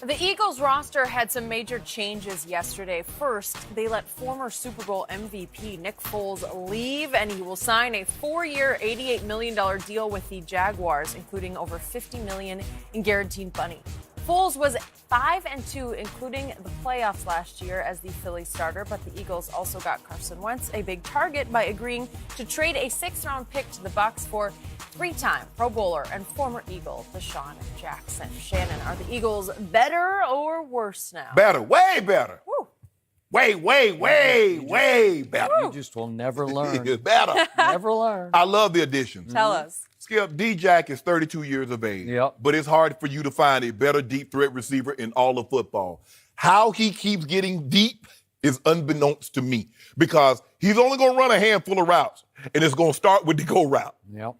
The Eagles roster had some major changes yesterday. First, they let former Super Bowl MVP Nick Foles leave, and he will sign a 4-year, $88 million deal with the Jaguars, including over $50 million in guaranteed money. Foles was 5-2, including the playoffs last year as the Philly starter, but the Eagles also got Carson Wentz, a big target, by agreeing to trade a 6th-round pick to the Bucs for 3-time Pro Bowler and former Eagle DeSean Jackson. Shannon, are the Eagles better or worse now? Better, way better. Woo. Way better. You just will never learn. Better. Never learn. I love the additions. Tell us. Skip, D-Jack is 32 years of age. Yep. But it's hard for you to find a better deep threat receiver in all of football. How he keeps getting deep is unbeknownst to me because he's only going to run a handful of routes, and it's going to start with the go route. Yep.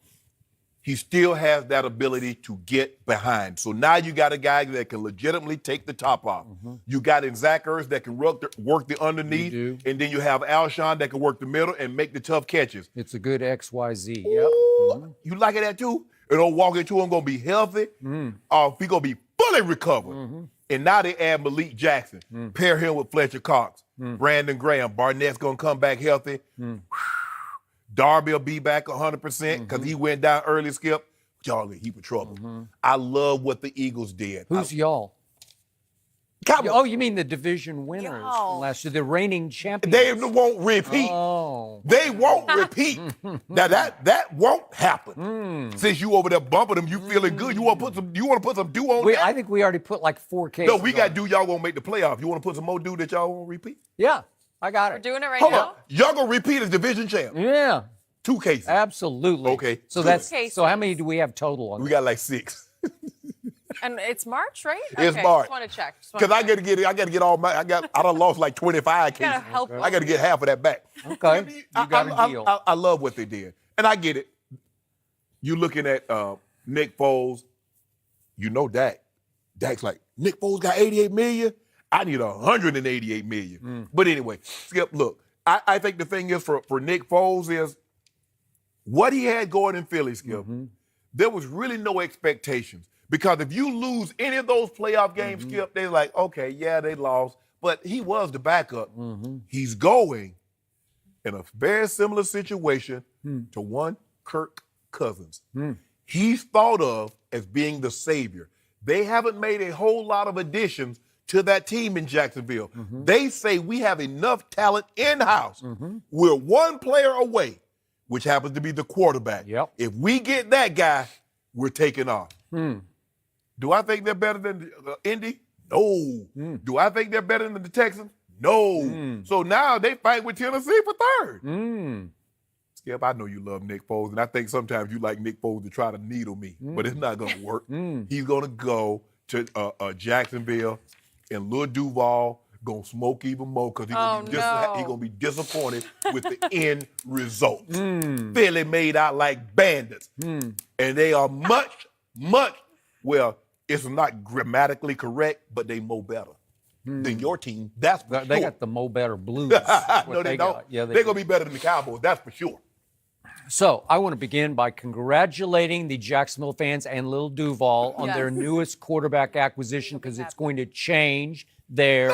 He still has that ability to get behind. So now you got a guy that can legitimately take the top off. Mm-hmm. You got in Zach Ertz that can work the underneath, and then you have Alshon that can work the middle and make the tough catches. It's a good XYZ. Ooh, Yep. Mm-hmm. You like that too? And don't walk into him going to be healthy. He's going to be fully recovered. Mm-hmm. And now they add Malik Jackson. Pair him with Fletcher Cox. Brandon Graham. Barnett's going to come back healthy. Darby will be back 100% because he went down early, Skip. Y'all in a heap of trouble. I love what the Eagles did. Who's y'all? Cowboys. Oh, you mean the division winners from last year, the reigning champions? They won't repeat. Oh. They won't repeat. Now that won't happen. Since you over there bumping them, you feeling good. You want to put some dew on that? I think we already put like 4 cases. No, we got dew. Y'all won't make the playoffs. You want to put some more dew that y'all won't repeat? Yeah, I got it. We're doing it right Hold now? on. Y'all gonna repeat as division champ? Yeah. 2 cases. Absolutely. Okay. So so how many do we have total on We that? got like 6. And it's March, right? It's okay, March. Just want to check. Because I got to get all my. I done lost like 25 cases. Gotta help I got to get half of that back. Okay. You got a deal. I love what they did, and I get it. You looking at Nick Foles, you know Dak. Dak's like, Nick Foles got $88 million. I need $188 million. But anyway, Skip, look, I think the thing is for Nick Foles is what he had going in Philly, Skip. There was really no expectations. Because if you lose any of those playoff games, Skip, they're like, okay, yeah, they lost, but he was the backup. He's going in a very similar situation to one Kirk Cousins. He's thought of as being the savior. They haven't made a whole lot of additions to that team in Jacksonville. They say we have enough talent in-house. We're one player away, which happens to be the quarterback. Yep. If we get that guy, we're taking off. Do I think they're better than Indy? No. Do I think they're better than the Texans? No. So now they fight with Tennessee for 3rd. Skip, I know you love Nick Foles, and I think sometimes you like Nick Foles to try to needle me, but it's not going to work. He's going to go to Jacksonville, and Lil Duval going to smoke even more because he's going to be disappointed with the end result. Philly made out like bandits, and they are much, well, it's not grammatically correct, but they mow better than your team. That's for sure. They got the Mo Better Blues. No, they don't. Yeah, they're going to be better than the Cowboys. That's for sure. So I want to begin by congratulating the Jacksonville fans and Lil Duval on their newest quarterback acquisition because it's going to change their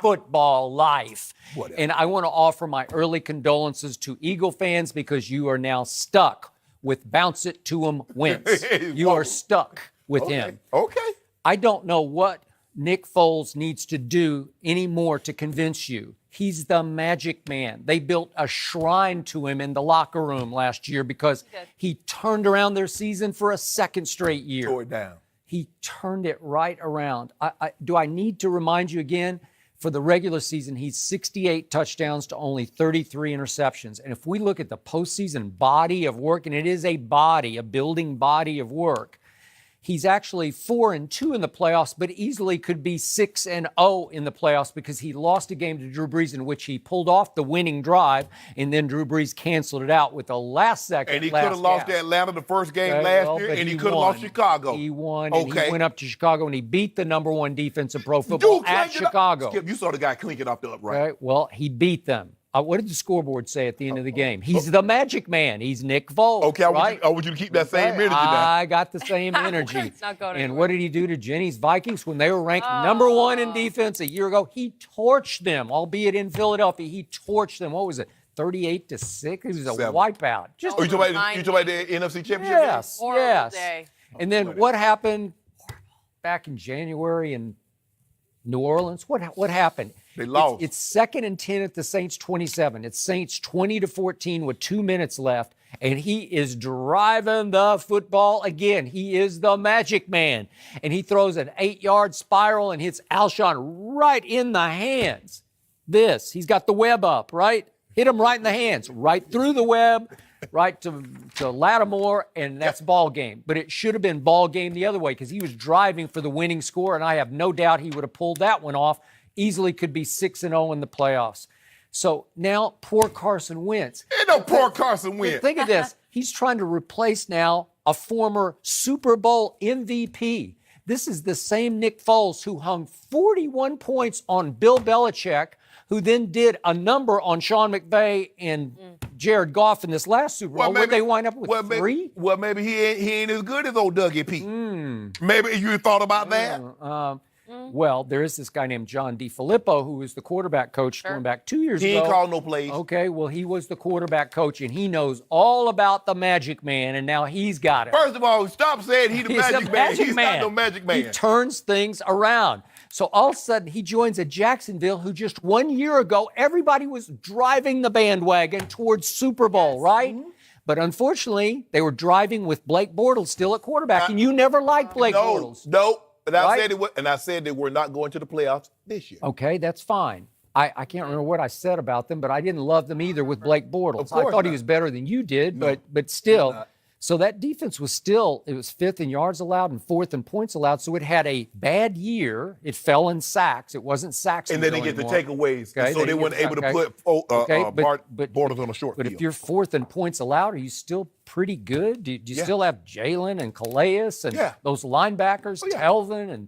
football life. Whatever. And I want to offer my early condolences to Eagle fans because you are now stuck with bounce it to him Wentz. You are stuck with him. Okay. I don't know what Nick Foles needs to do anymore to convince you. He's the magic man. They built a shrine to him in the locker room last year because he turned around their season for a 2nd straight year. Tore it down. He turned it right around. Do I need to remind you again? For the regular season, he's 68 touchdowns to only 33 interceptions. And if we look at the postseason body of work, and it is a building body of work, he's actually 4-2 in the playoffs, but easily could be 6-0 in the playoffs because he lost a game to Drew Brees in which he pulled off the winning drive, and then Drew Brees canceled it out with a last-second. And he could have lost to Atlanta the first game last year, and he could have lost Chicago. He won, and he went up to Chicago, and he beat the number 1 defense in pro football at Chicago. Skip, you saw the guy clinking off the upright. Well, he beat them. what did the scoreboard say at the end of the game? He's the magic man. He's Nick Foles. Okay, right? I want you to keep that same energy now. I got the same energy. It's not going and anywhere. what did he do to Jenny's Vikings when they were ranked number 1 in defense a year ago? He torched them, albeit in Philadelphia. He torched them. What was it? 38-6. It was a 7. wipeout. Just Oh, you talking about the NFC Championship? yes, Horrible yes. day. And then what happened back in January in New Orleans? What happened? They lost. It's 2nd and 10 at the Saints 27. It's Saints 20-14 with 2 minutes left, and he is driving the football again. He is the magic man, and he throws an 8-yard spiral and hits Alshon right in the hands. He's got the web up, right? Hit him right in the hands, right through the web, right to Lattimore, and that's ball game. But it should have been ball game the other way because he was driving for the winning score, and I have no doubt he would have pulled that one off. Easily could be 6-0 in the playoffs. So now poor Carson Wentz. Ain't no poor Carson Wentz. Think of this. He's trying to replace now a former Super Bowl MVP. This is the same Nick Foles who hung 41 points on Bill Belichick, who then did a number on Sean McVay and Jared Goff in this last Super Bowl. Where'd they wind up with 3? Maybe he ain't as good as old Dougie P. Maybe you thought about that? Well, there is this guy named John DeFilippo who was the quarterback coach going back 2 years ago. He ain't called no plays. Okay, well, he was the quarterback coach, and he knows all about the magic man, and now he's got it. First of all, stop saying he's the He's magic the man. magic He's man. not no magic man. He turns things around. So all of a sudden, he joins a Jacksonville who just 1 year ago, everybody was driving the bandwagon towards Super Bowl, right? But unfortunately, they were driving with Blake Bortles still at quarterback, and you never liked Blake Bortles. No. And I Right? said they were not going to the playoffs this year. Okay, that's fine. I can't remember what I said about them, but I didn't love them either with Blake Bortles. Of course I thought he not. was better than you did, No, but still. not. So that defense was still, it was 5th in yards allowed and 4th in points allowed. So it had a bad year. It fell in sacks. It wasn't sacks. And then they get the takeaways. Okay, So they weren't able to put Bortles on a short But field. if you're 4th in points allowed, are you still pretty good? Do you Yeah. still have Jalen and Calais and Yeah. those linebackers, yeah. Telvin and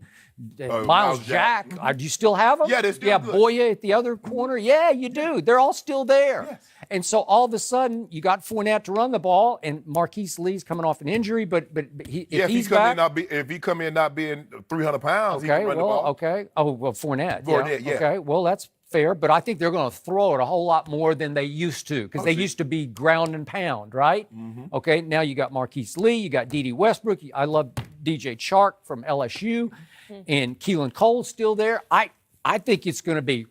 Miles Miles Jack? Jack. Do you still have them? Yeah, they're still You have good. Boye at the other corner? Yeah, you do. They're all still there. Yes. And so all of a sudden, you got Fournette to run the ball, and Marquise Lee's coming off an injury, but if he's back, if he come in not being 300 pounds, he okay, can run the well, ball. okay. Oh, well, Fournette. Fournette, yeah. Okay, well, that's fair, but I think they're going to throw it a whole lot more than they used to because they used to be ground and pound, right? Okay, now you got Marquise Lee, you got D.D. Westbrook. I love DJ Chark from LSU, and Keelan Cole's still there. I think it's going to be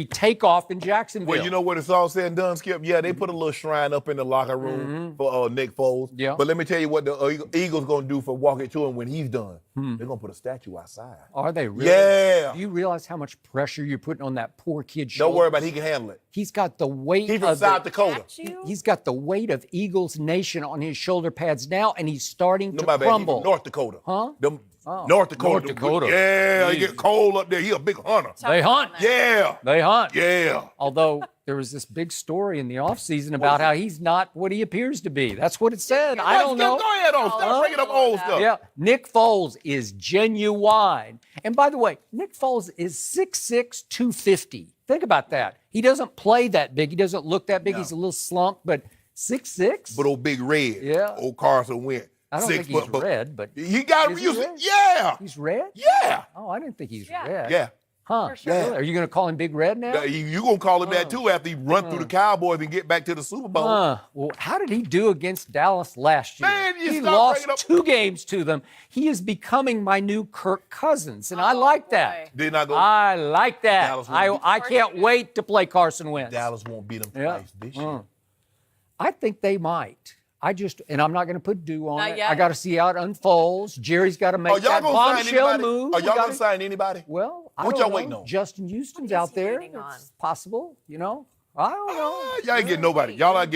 takeoff in Jacksonville. Well, you know what it's all said and done, Skip? Yeah, they put a little shrine up in the locker room for Nick Foles. Yeah. But let me tell you what the Eagles going to do for walking to him when he's done. They're going to put a statue outside. Are they really? Yeah. Do you realize how much pressure you're putting on that poor kid's shoulder? Don't worry about it. He can handle it. He's got the weight He's from of South Dakota. He's got the weight of Eagles Nation on his shoulder pads now, and he's starting to No, my bad. He crumble. from North Dakota. Huh? Them Oh. North Dakota. North Dakota. Yeah, he Jesus. get cold up there. He a big hunter. They hunt. Yeah. They hunt. Yeah. Although there was this big story in the offseason about how he's not what he appears to be. That's what it said. I don't know. Go ahead on. Stop bringing up old stuff. Yeah, Nick Foles is genuine. And by the way, Nick Foles is 6'6", 250. Think about that. He doesn't play that big. He doesn't look that big. No. He's a little slumped, but 6'6"? But old Big Red. Yeah. Old Carson Wentz. I don't think he's red, but He got Is he used. red? Yeah. he's red? Yeah. Oh, I didn't think he's Yeah. red. Yeah. Huh. For sure. Really? Are you going to call him Big Red now? You going to call him that too after he run through the Cowboys and get back to the Super Bowl. Well, how did he do against Dallas last year? Man, you he stop lost bringing up- 2 games to them. He is becoming my new Kirk Cousins, and I like that. Did not go. I like that. Dallas won't I can't wait to play Carson Wentz. Dallas won't beat him Yeah. twice this year. I think they might. And I'm not going to put due on Not it. yet. I got to see how it unfolds. Jerry's got to make Are y'all that going to sign bombshell anybody? move. Are We y'all going gotta- to sign anybody? Well, I What don't y'all know. waiting on? Justin Houston's What is out he there. waiting on? It's possible, I don't know. Y'all ain't getting nobody. Y'all not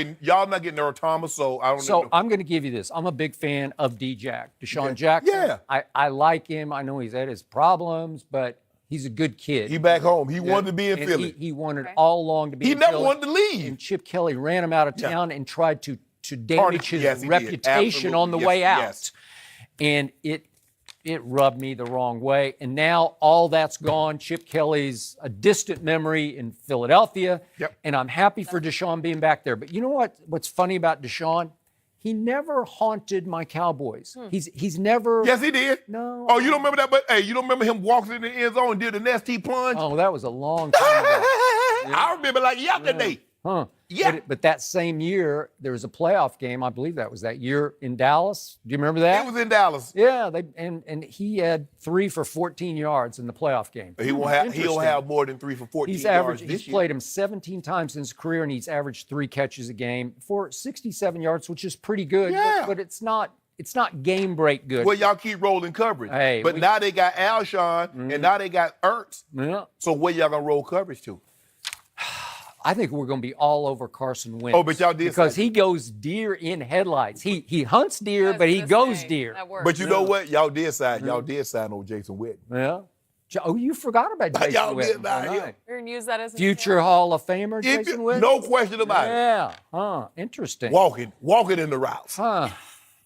getting Earl Thomas, so I don't So know. I'm going to give you this. I'm a big fan of DeSean Jackson. Yeah. I like him. I know he's had his problems, but he's a good kid. He back home. He wanted to be in And Philly. He wanted all along to be He in never Philly. wanted to leave. And Chip Kelly ran him out of town and tried to damage his Yes, he did. reputation on the Absolutely. way Yes, out. yes. And it rubbed me the wrong way. And now all that's gone. Chip Kelly's a distant memory in Philadelphia. Yep. And I'm happy for DeSean being back there. But you know what's funny about DeSean? He never haunted my Cowboys. He's never. Yes, he did. No. Oh, you don't remember that? But hey, you don't remember him walking in the end zone and did the nasty plunge? Oh, that was a long time ago. I remember like yesterday. Huh. Yeah. But that same year, there was a playoff game. I believe that was that year in Dallas. Do you remember that? It was in Dallas. Yeah, and he had 3 for 14 yards in the playoff game. He'll have more than 3 for 14 He's yards averaged. this He's year. played him 17 times in his career, and he's averaged 3 catches a game for 67 yards, which is pretty good. Yeah. But it's not game break good. Well, y'all keep rolling coverage. Hey, but now they got Alshon, and now they got Ertz. Yeah. So where y'all gonna roll coverage to? I think we're going to be all over Carson Wentz. Oh, but y'all did because say- he goes deer in headlights. He hunts deer, I was but he gonna goes say, deer. that works. But you know what? Y'all did sign old Jason Witten. Yeah. Oh, you forgot about Jason Y'all Witten. did not All him. right. You're going to use that as an Future example? Hall of Famer, If Jason you- Witten? no question about it. Yeah. Huh. Interesting. Walking in the routes. Huh.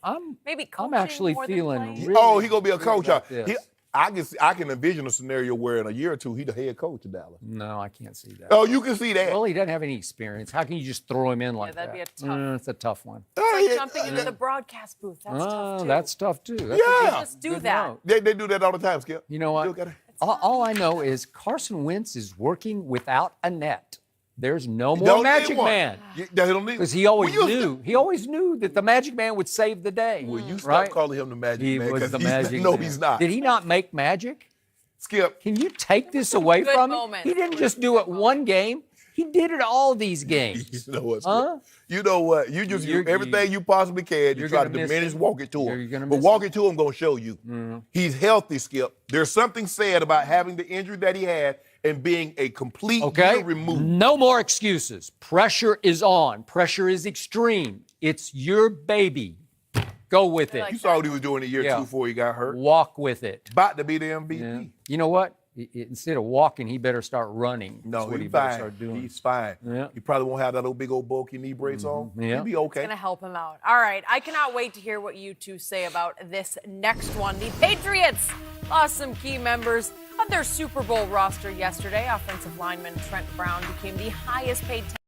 I'm Maybe I'm coaching actually more than feeling playing? really Oh, he gonna be a coach. about this. I can envision a scenario where in a year or two he's the head coach of Dallas. No, I can't see that. Oh, you can see that. Well, he doesn't have any experience. How can you just throw him in like that'd that? be a tough- It's a tough one. It's like jumping into the broadcast booth. That's tough, Oh, too. that's tough too. That's Yeah. Just do good that. note. They do that all the time, Skip. You know what? You gotta- All I know is Carson Wentz is working without a net. There's no more Don't Magic need one. Man. They don't need Because he always Will you knew. He always knew that the Magic Man would save the day. Will you stop right? calling him the Magic He Man? was 'Cause the he's- Magic No, Man. he's not. Did he not make magic? Skip. Can you take this away good from him? moment. He didn't just do it one game. He did it all these games. You know what? Skip? Huh? You know what? You just You're- everything you possibly can. You you're try to gonna miss diminish, him. walk it to You're him. gonna But miss walk it to him gonna show you. Mm-hmm. He's healthy, Skip. There's something said about having the injury that he had and being a complete Okay? year removed. No more excuses. Pressure is on. Pressure is extreme. It's your baby. Go with it. like You saw what he was doing in year Yeah. 2 before he got hurt. Walk with it. About to be the MVP. Yeah. You know what? Instead of walking, he better start running. No, That's what he he's better fine. start doing. He's fine. Yeah. He probably won't have that little big old bulky knee brace on. Yeah. He'll be okay. Going to help him out. All right. I cannot wait to hear what you two say about this next one. The Patriots lost some key members of their Super Bowl roster yesterday. Offensive lineman Trent Brown became the highest paid